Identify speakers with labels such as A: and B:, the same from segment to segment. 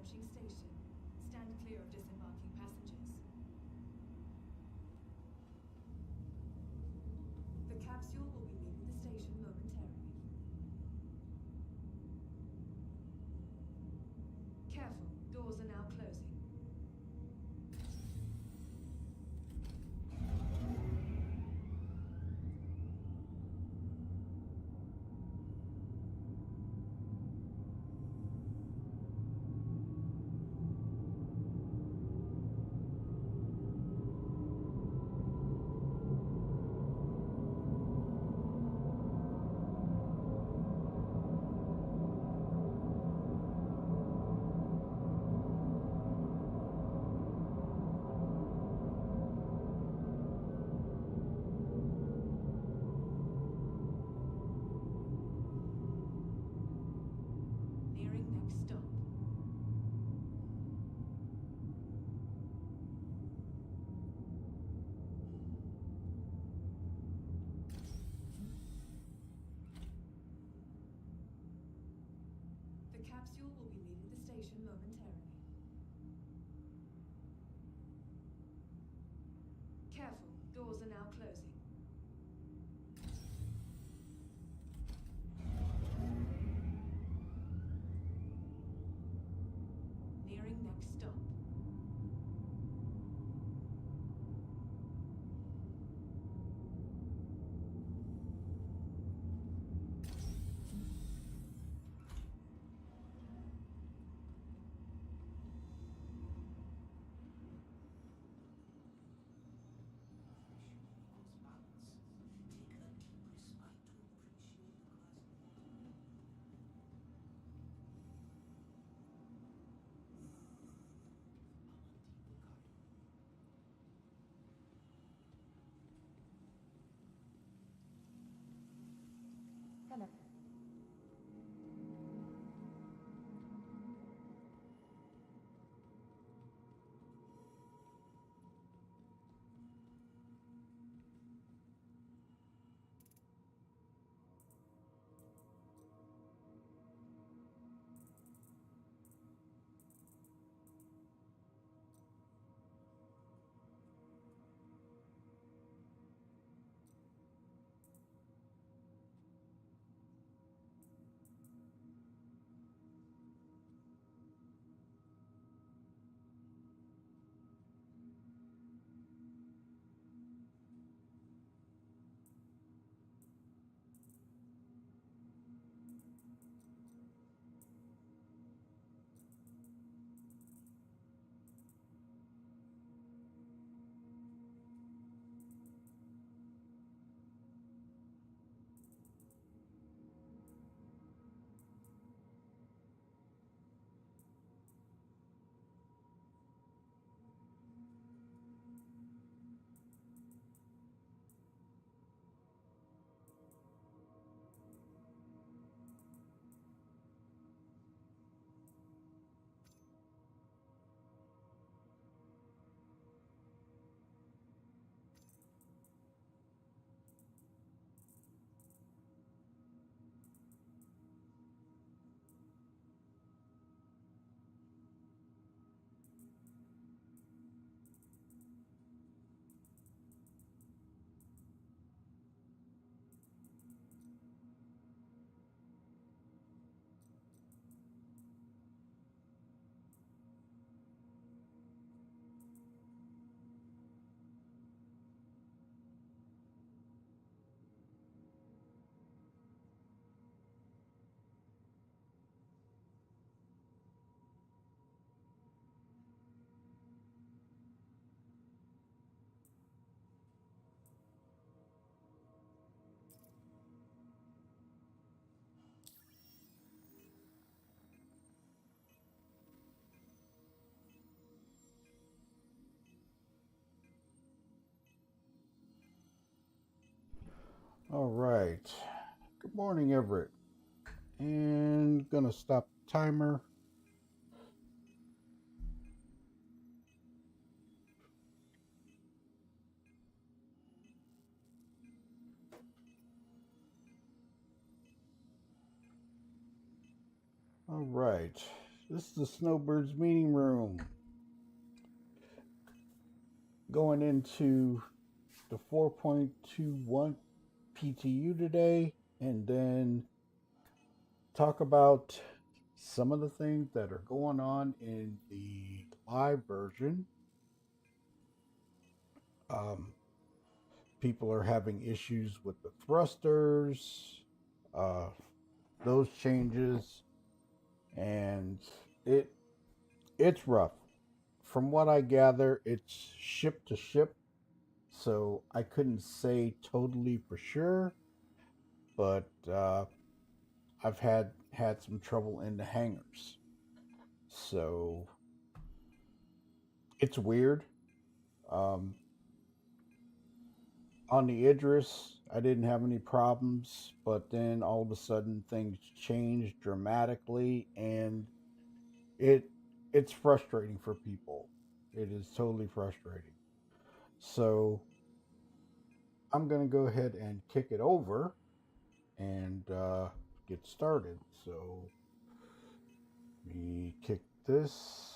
A: Approaching station. Stand clear of disembarking passengers. The capsule will be leaving the station momentarily. Careful, doors are now closing. The capsule will be leaving the station momentarily. Careful, doors are now closing. Nearing next stop.
B: Hello.
C: All right. Good morning, Everett. And gonna stop timer. All right. This is the Snowbirds meeting room. Going into the 4.21 PTU today, and then talk about some of the things that are going on in the live version. People are having issues with the thrusters, those changes, and it's rough. From what I gather, it's ship to ship, so I couldn't say totally for sure, but I've had some trouble in the hangars, so it's weird. On the Idris, I didn't have any problems, but then all of a sudden things changed dramatically, and it's frustrating for people. It is totally frustrating. So I'm going to go ahead and kick it over and get started. So we kick this.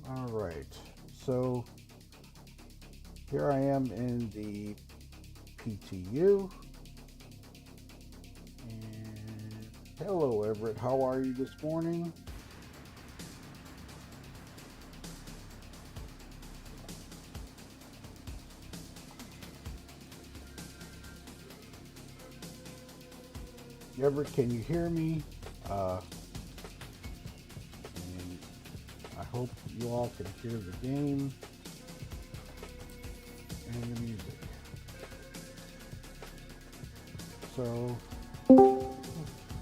C: All right. So here I am in the PTU. And hello, Everett. How are you this morning? Everett, can you hear me? And I hope you all can hear the game and the music. So,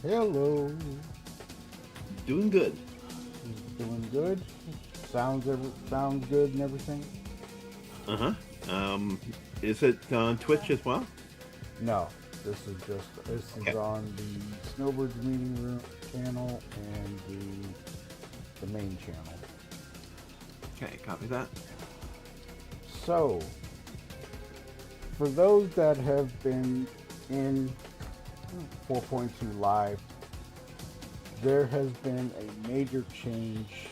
C: hello.
B: Doing good.
C: Doing good. Sounds good and everything.
B: Is it on Twitch as well?
C: No, this is on the Snowbirds meeting room channel and the main channel.
B: Okay, copy that.
C: So, for those that have been in 4.2 live, there has been a major change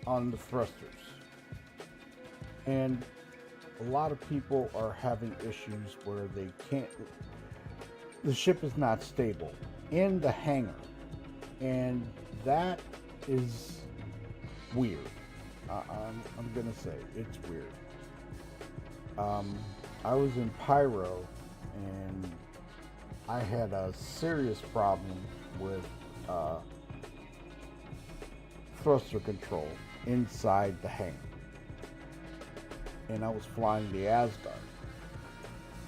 C: on the thrusters, and a lot of people are having issues where the ship is not stable in the hangar, and that is weird. I'm gonna say it's weird. I was in Pyro, and I had a serious problem with thruster control inside the hangar, and I was flying the Asgard,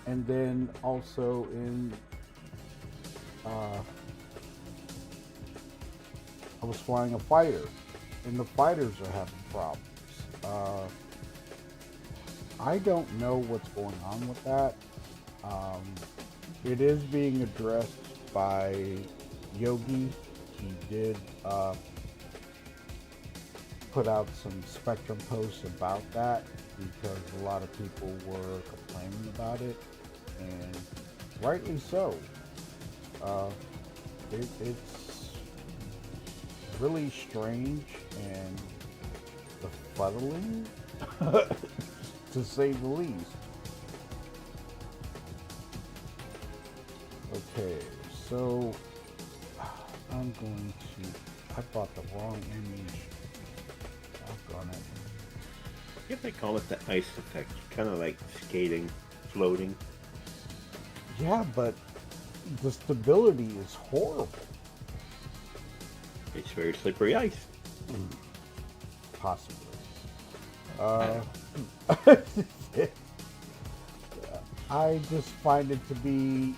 C: and then also in I was flying a fighter, and the fighters are having problems. I don't know what's going on with that. It is being addressed by Yogi. He did put out some SPATIUM posts about that, because a lot of people were complaining about it, and rightly so. It's really strange and befuddling, to say the least. Okay, so I'm going to... I bought the wrong ammunition. I've gone it.
B: I guess I call it the ice effect. Kind of like skating, floating.
C: Yeah, but the stability is horrible.
B: It's very slippery ice.
C: Possibly. I just find it to be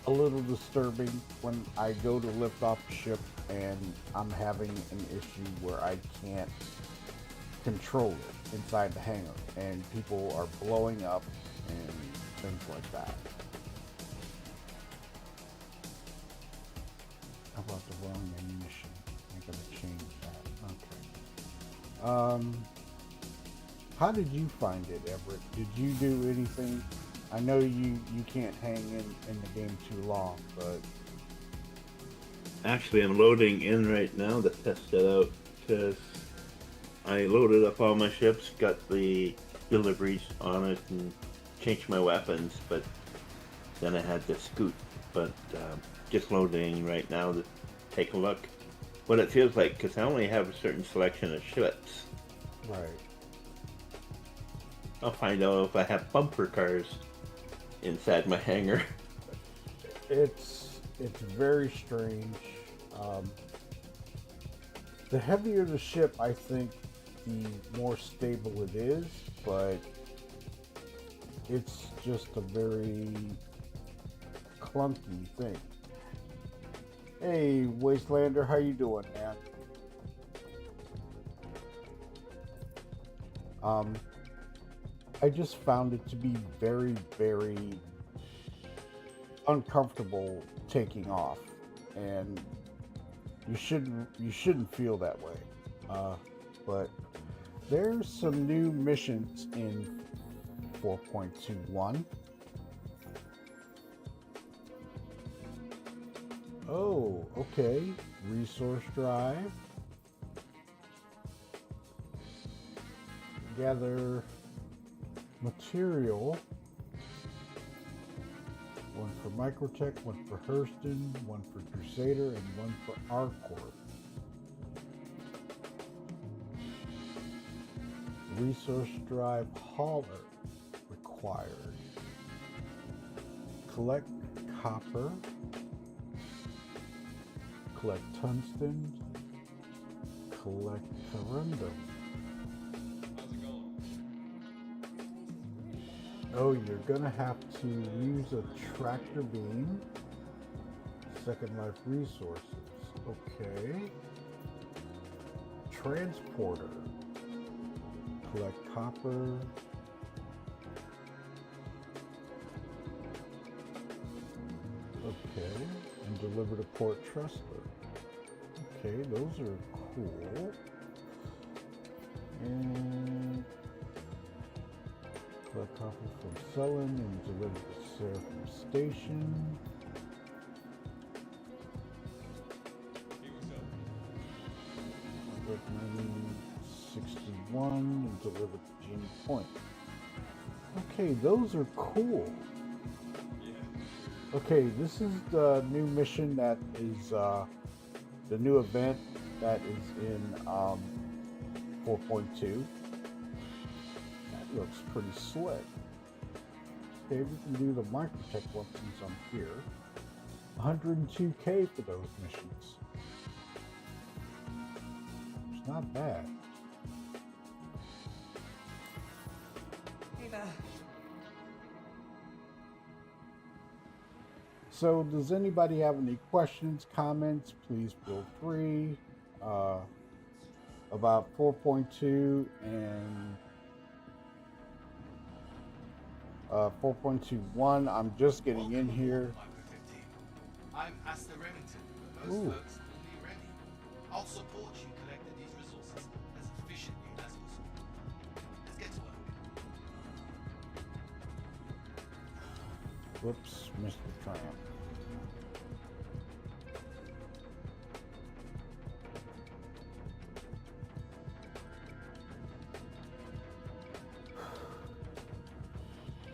C: a little disturbing when I go to lift off the ship and I'm having an issue where I can't control it inside the hangar, and people are blowing up and things like that. I bought the wrong ammunition. I'm gonna change that. Okay. How did you find it, Everett? Did you do anything? I know you can't hang in the game too long, but
B: Actually, I'm loading in right now to test it out because I loaded up all my ships, got the deliveries on it, and changed my weapons, but then I had to scoot. But just loading right now to take a look what it feels like, because I only have a certain selection of ships.
C: right.
B: I'll find out if I have bumper cars inside my hangar.
C: It's very strange. The heavier the ship, I think, the more stable it is, but it's just a very clunky thing. Hey, Wastelander, how you doing, man? I just found it to be very, very uncomfortable taking off, and you shouldn't feel that way. But there's some new missions in 4.21. Oh, okay. Resource drive. Gather material. One for Microtech, one for Hurston, one for Crusader, and one for ArcCorp. Resource drive hauler required. Collect copper. Collect tungsten. Collect corundum. Oh, you're gonna have to use a tractor beam. Second life resources. Okay. Transporter. Collect copper. Okay. And deliver to Port Trustler. Okay, those are cool. And collect copper from Sullen and deliver to Seraphim Station. Recommending 61 and deliver to Genie Point. Okay, those are cool. Okay, this is the new mission that is the new event that is in 4.2. That looks pretty slick. Okay, we can do the Microtech one since I'm here. 102K for those missions. It's not bad.
D: Hey there.
C: So, does anybody have any questions, comments? Please feel free. About 4.2 and 4.21. I'm just getting in here.
D: I'm Asta Remington, but most folks call me Remy. I'll support you collecting these resources as efficiently as possible. Let's get to work.
C: Whoops, missed the tram.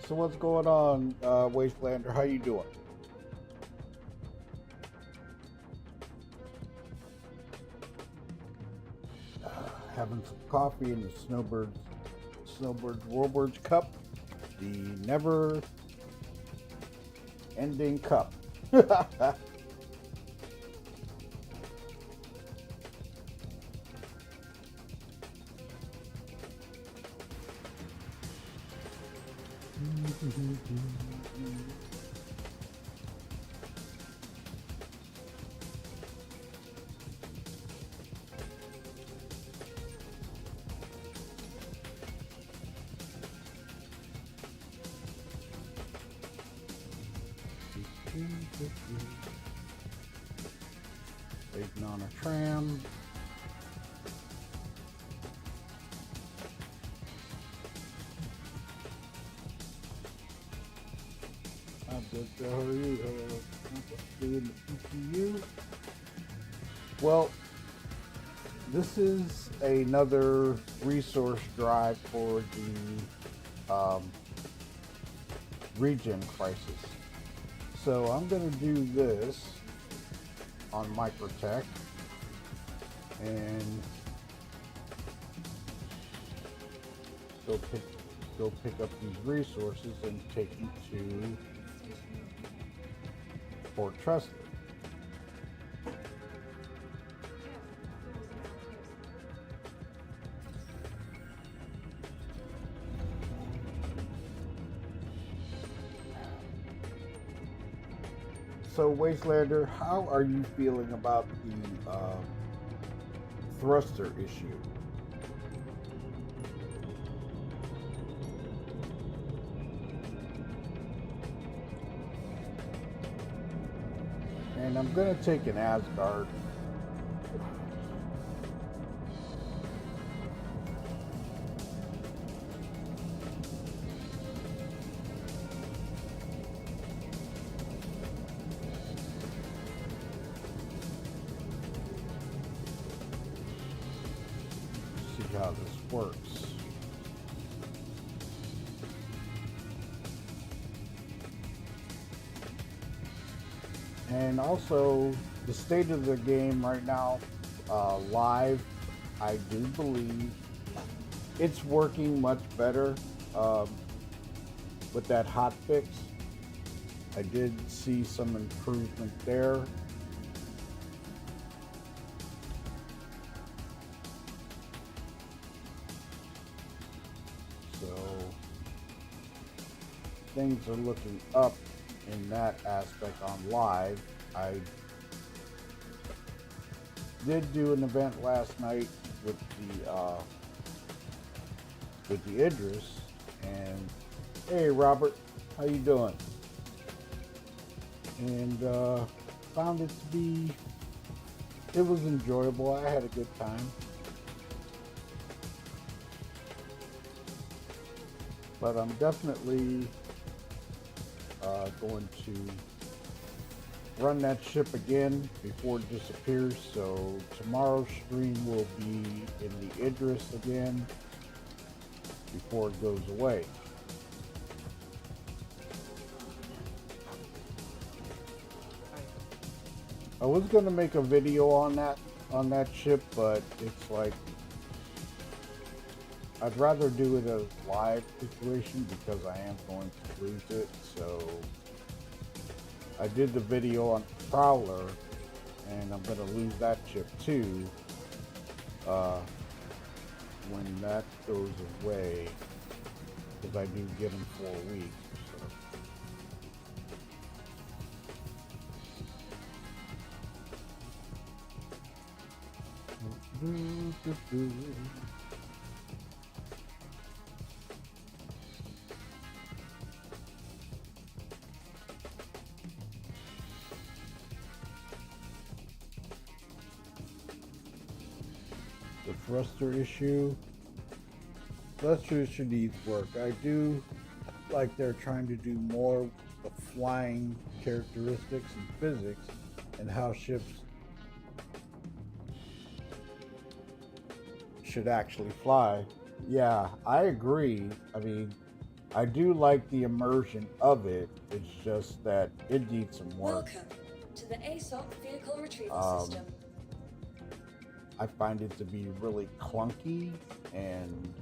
C: So what's going on, Wastelander? How you doing? Having some coffee in the Snowbirds Warbirds cup, the never-ending cup. Waiting on a tram. Good. How are you? Doing the PTU? Well, this is another resource drive for the regen crisis. So I'm going to do this on Microtech and go pick up these resources and take them to Fort Trustler. So, Wastelander, how are you feeling about the thruster issue? And I'm going to take an Asgard. See how this works. And also, the state of the game right now, live, I do believe it's working much better with that hot fix. I did see some improvement there. So, things are looking up in that aspect on live. I did do an event last night with the Idris, and hey Robert, how you doing? And found it was enjoyable. I had a good time. But I'm definitely going to run that ship again before it disappears. So tomorrow's stream will be in the Idris again before it goes away. I was going to make a video on that ship, but it's like I'd rather do it as a live situation because I am going to lose it. So I did the video on Prowler, and I'm going to lose that chip too when that goes away, because I do get them for a week. So. The thruster issue needs work. I do like they're trying to do more of flying characteristics and physics and how ships should actually fly. Yeah, I agree. I mean, I do like the immersion of it. It's just that it needs some work.
E: Welcome to the ASOC vehicle retrieval system.
C: I find it to be really clunky, and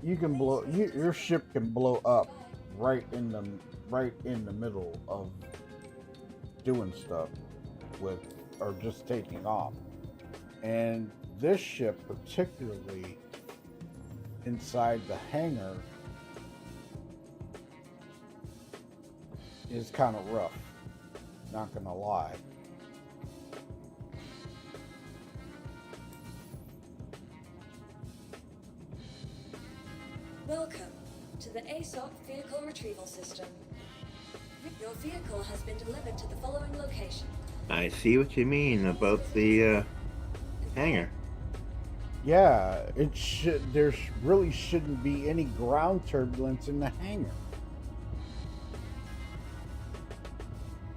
C: you can your ship can blow up right in the middle of doing stuff or just taking off. And this ship, particularly inside the hangar, is kind of rough. Not gonna lie.
E: Welcome to the ASOC vehicle retrieval system. Your vehicle has been delivered to the following location.
B: I see what you mean about the hangar.
C: Yeah, it should. Really shouldn't be any ground turbulence in the hangar.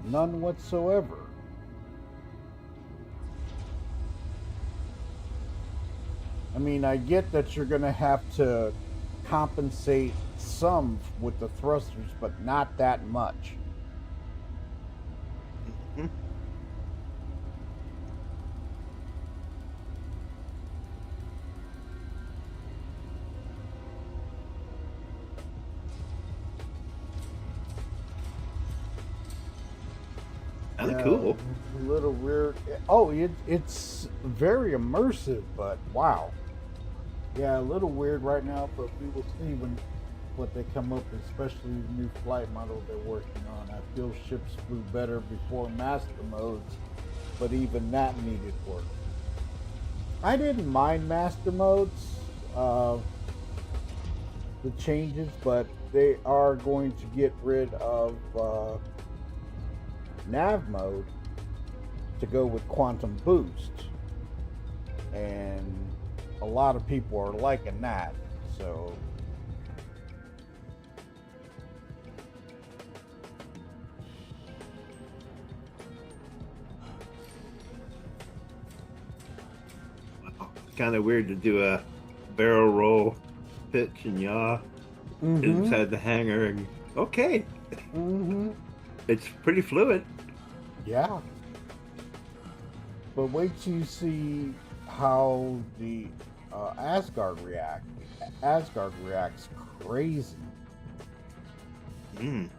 C: None whatsoever. I mean, I get that you're going to have to compensate some with the thrusters, but not that much.
B: Mhm. Kind of cool.
C: A little weird. Oh, it's very immersive, but wow. Yeah, a little weird right now, but we will see what they come up with, especially the new flight model they're working on. I feel ships flew better before master modes, but even that needed work. I didn't mind master modes, the changes, but they are going to get rid of nav mode to go with quantum boost, and a lot of people are liking that. So
B: Kind of weird to do a barrel roll, pitch and yaw inside the hangar. And okay, it's pretty fluid.
C: yeah. But wait till you see how the Asgard react. Asgard reacts crazy.
B: Mm.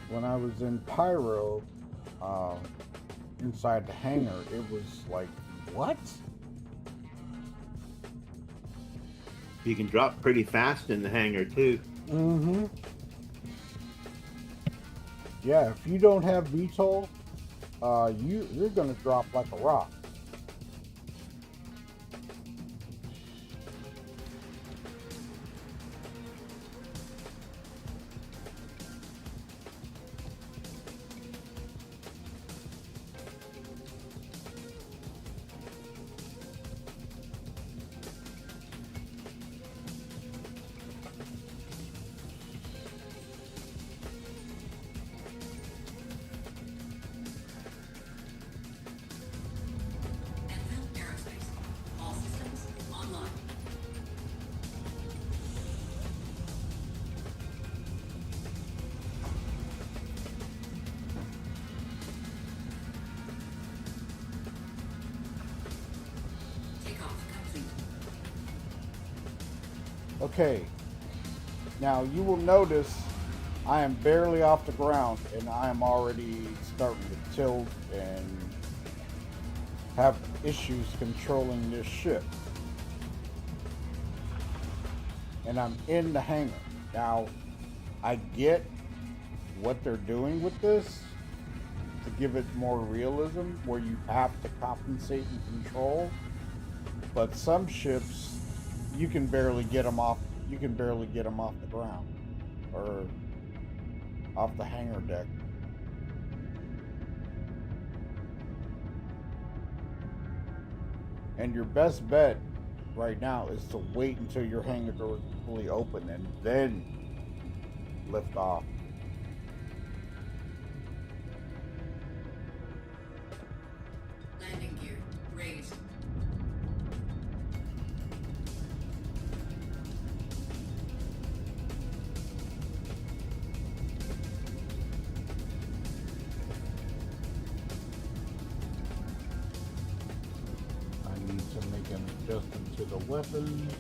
C: When I was in Pyro, inside the hangar, it was like, what?
B: You can drop pretty fast in the hangar too.
C: Yeah, if you don't have VTOL, you're gonna drop like a rock. Okay, now you will notice I am barely off the ground and I am already starting to tilt and have issues controlling this ship. And I'm in the hangar. Now, I get what they're doing with this to give it more realism where you have to compensate and control, but some ships you can barely get them off the ground or off the hangar deck. And your best bet right now is to wait until your hangar door is fully open and then lift off.
F: Landing gear raised.
C: I need to make an adjustment to the weapons.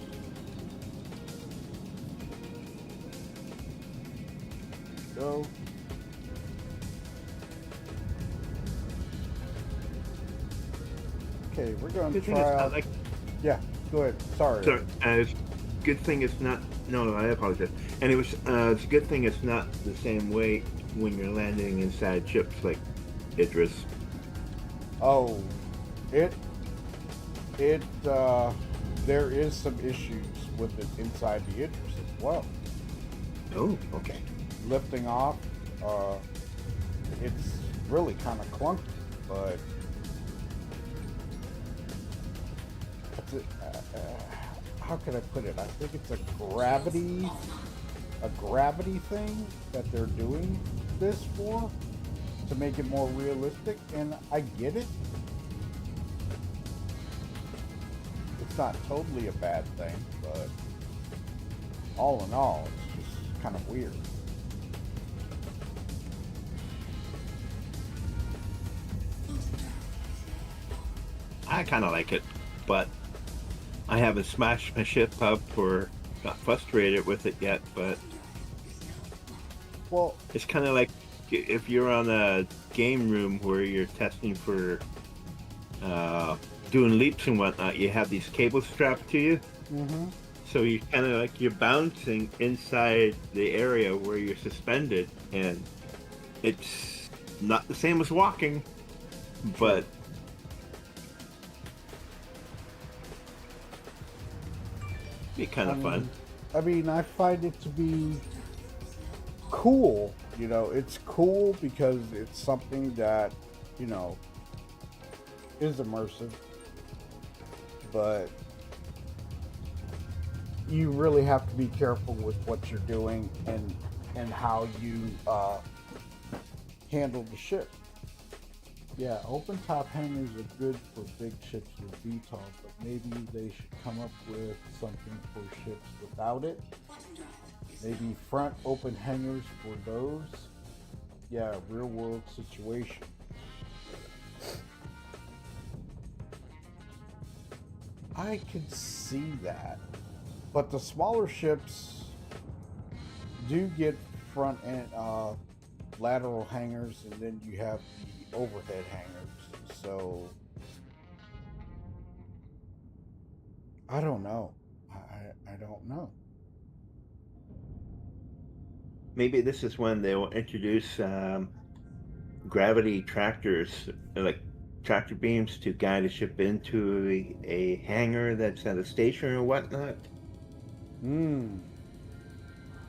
C: Go. Okay, we're going to
B: Good thing
C: try
B: it's
C: out.
B: not like.
C: Yeah, go ahead. Sorry.
B: Sorry, good thing it's not. No, I apologize. And it's a good thing it's not the same way when you're landing inside ships like Idris.
C: Oh, there is some issues with it inside the Idris as well.
B: Oh, okay.
C: Lifting off, it's really kind of clunky, but how can I put it? I think it's a gravity thing that they're doing this for, to make it more realistic, and I get it. It's not totally a bad thing, but all in all, it's just kind of weird.
B: I kind of like it, but I haven't smashed my ship up or got frustrated with it yet. But
C: well,
B: it's kind of like if you're on a game room where you're testing for doing leaps and whatnot, you have these cables strapped to you.
C: mm-hmm.
B: So you kind of like you're bouncing inside the area where you're suspended, and it's not the same as walking, but be kind of fun.
C: I mean, I find it to be cool. You know, it's cool because it's something that, you know, is immersive, but you really have to be careful with what you're doing and how you handle the ship. Yeah, open top hangers are good for big ships with VTOL, but maybe they should come up with something for ships without it. Maybe front open hangers for those. Yeah, real world situation. I could see that. But the smaller ships do get front and lateral hangers, and then you have the overhead hangers. So I don't know. I don't know.
B: Maybe this is when they will introduce gravity tractors, like tractor beams, to guide a ship into a hangar that's at a station or whatnot.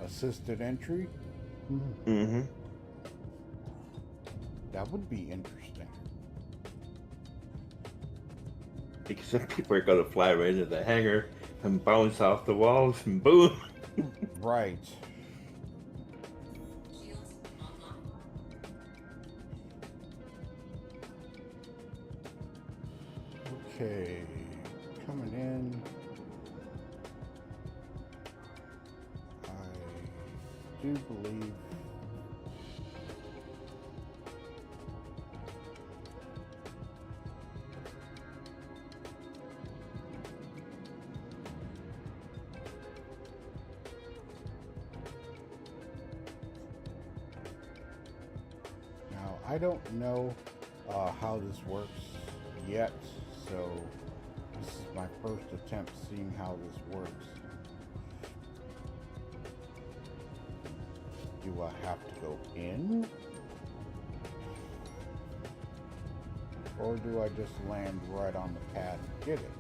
C: Assisted entry?
B: Mm-hmm.
C: That would be interesting.
B: Because some people are going to fly right into the hangar and bounce off the walls and boom.
C: Right. Okay, coming in. I do believe now I don't know how this works yet, so this is my first attempt seeing how this works. Do I have to go in? Or do I just land right on the pad and get it?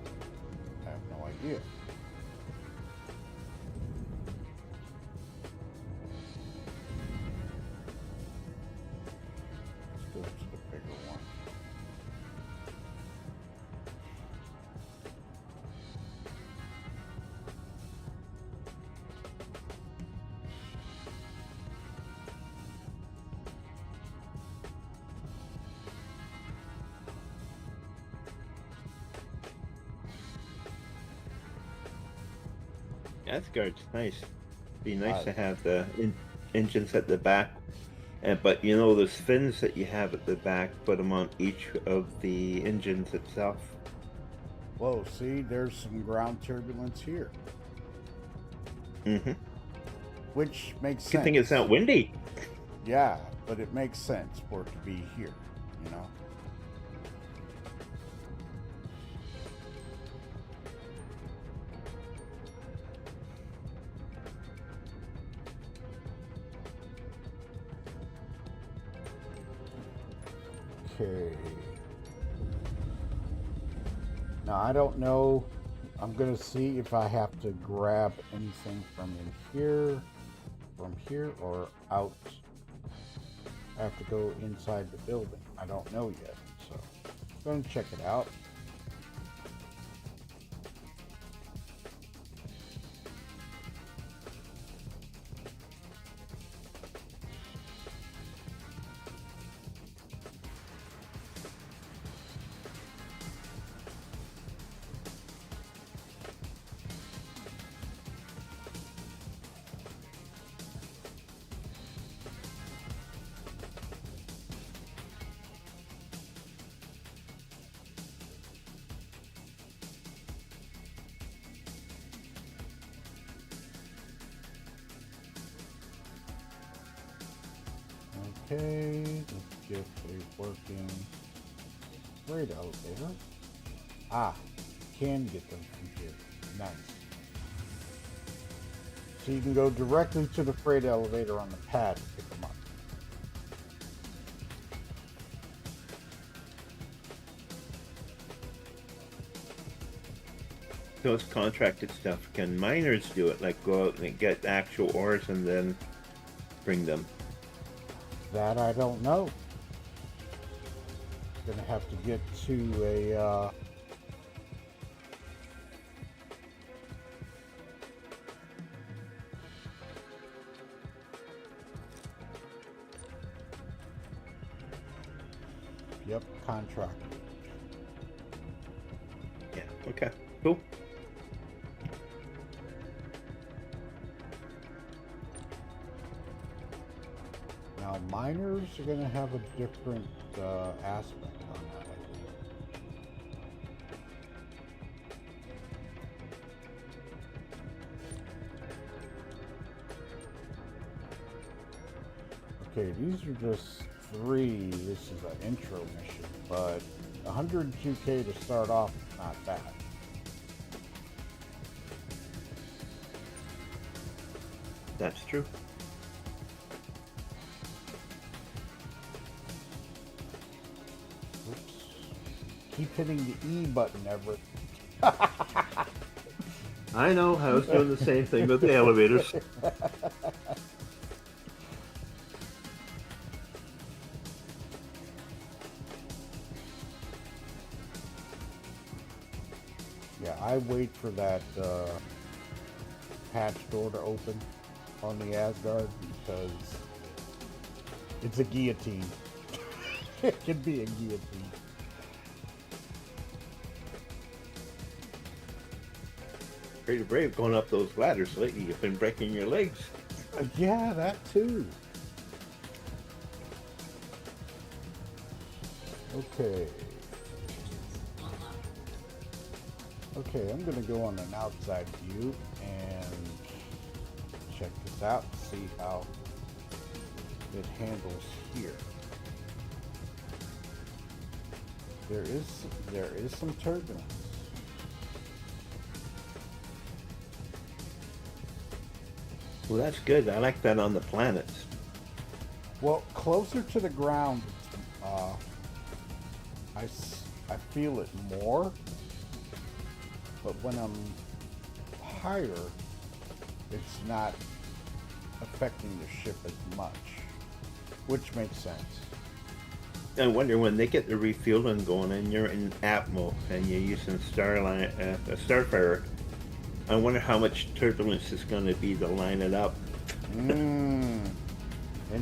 C: I have no idea. Let's go to the bigger one.
B: That's good. Nice. Be nice to have the engines at the back. But you know those fins that you have at the back, put them on each of the engines itself.
C: Whoa, see, there's some ground turbulence here.
B: Mm-hmm.
C: Which makes sense.
B: Good thing it's not windy.
C: Yeah, but it makes sense for it to be here, you know? Okay. Now, I don't know. I'm going to see if I have to grab anything from in here, from here, or out I have to go inside the building. I don't know yet, so I'm going to check it out. Okay, let's get a working freight elevator. Ah, can get them from here. Nice. So you can go directly to the freight elevator on the pad to pick them up.
B: Those contracted stuff, can miners do it? Like go out and get actual ores and then bring them?
C: That I don't know. Gonna have to get to a yep, contract.
B: Yeah, okay, cool.
C: Now miners are gonna have a different aspect on that, I think. Okay, these are just 3. This is an intro mission, but 102K to start off is not bad.
B: That's true.
C: Oops. Keep hitting the E button, Everett.
B: I know, I was doing the same thing with the elevators.
C: Yeah, I wait for that hatch door to open on the Asgard because it's a guillotine. It can be a guillotine.
B: Pretty brave going up those ladders lately. You've been breaking your legs.
C: Yeah, that too. Okay. Okay, I'm going to go on an outside view and check this out and see how it handles here. There is some turbulence.
B: Well, that's good. I like that on the planets.
C: Well, closer to the ground, I feel it more, but when I'm higher, it's not affecting the ship as much, which makes sense.
B: I wonder when they get the refueling going and you're in Atmo and you're using Starfire, I wonder how much turbulence is going to be to line it up.
C: In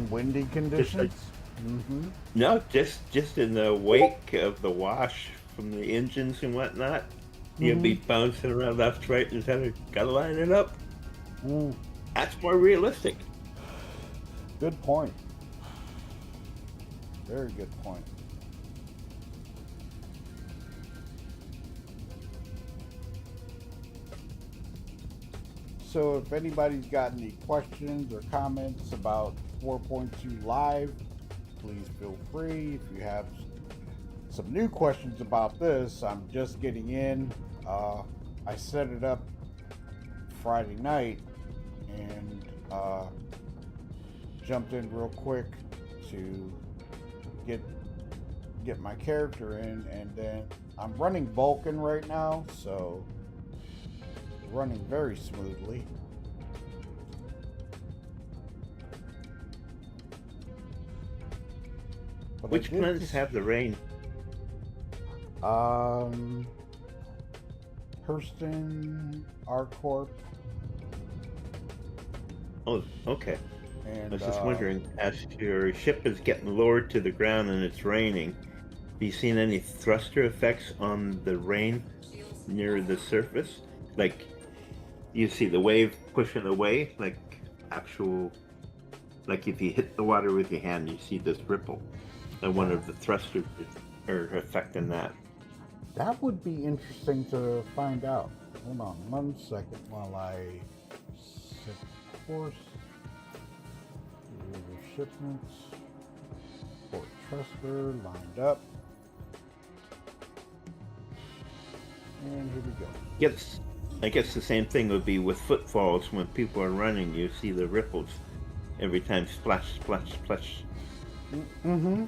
C: windy conditions?
B: No, just in the wake of the wash from the engines and whatnot. You'll be bouncing around left, right, and center. Gotta line it up. That's more realistic.
C: Good point. Very good point. So if anybody's got any questions or comments about 4.2 Live, please feel free. If you have some new questions about this, I'm just getting in. I set it up Friday night and jumped in real quick to get my character in, and then I'm running Vulcan right now, so running very smoothly.
B: Which
C: did
B: planets
C: just-
B: have the rain?
C: Hurston, Arcorp,
B: Oh, okay. I
C: and
B: was just wondering, as your ship is getting lowered to the ground and it's raining, have you seen any thruster effects on the rain near the surface? Like, you see the wave pushing away, like actual, like if you hit the water with your hand, you see this ripple. I wonder if the thrusters are affecting that.
C: that would be interesting to find out. Hold on 1 second while I set course. Deliver shipments. Port thruster lined up. And here we go.
B: I guess the same thing would be with footfalls. When people are running, you see the ripples every time, splash, splash, splash.
C: Mm-hmm.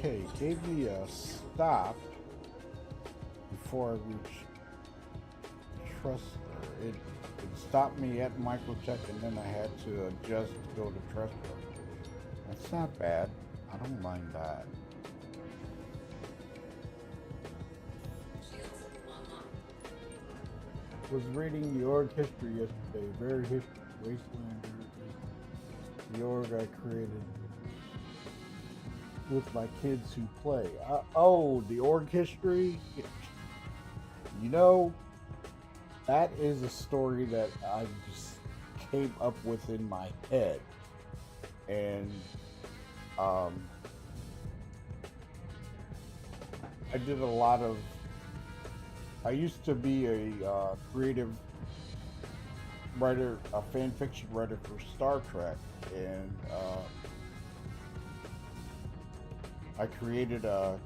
C: Okay, gave me a stop before I reached thruster. It stopped me at microtech and then I had to adjust to go to thruster. That's not bad. I don't mind that. Was reading the org history yesterday. Very Wastelander is the org I created with my kids who play. Oh, the org history? You know, that is a story that I just came up with in my head. And I did a lot of... I used to be a creative writer, a fan fiction writer for Star Trek, and I created a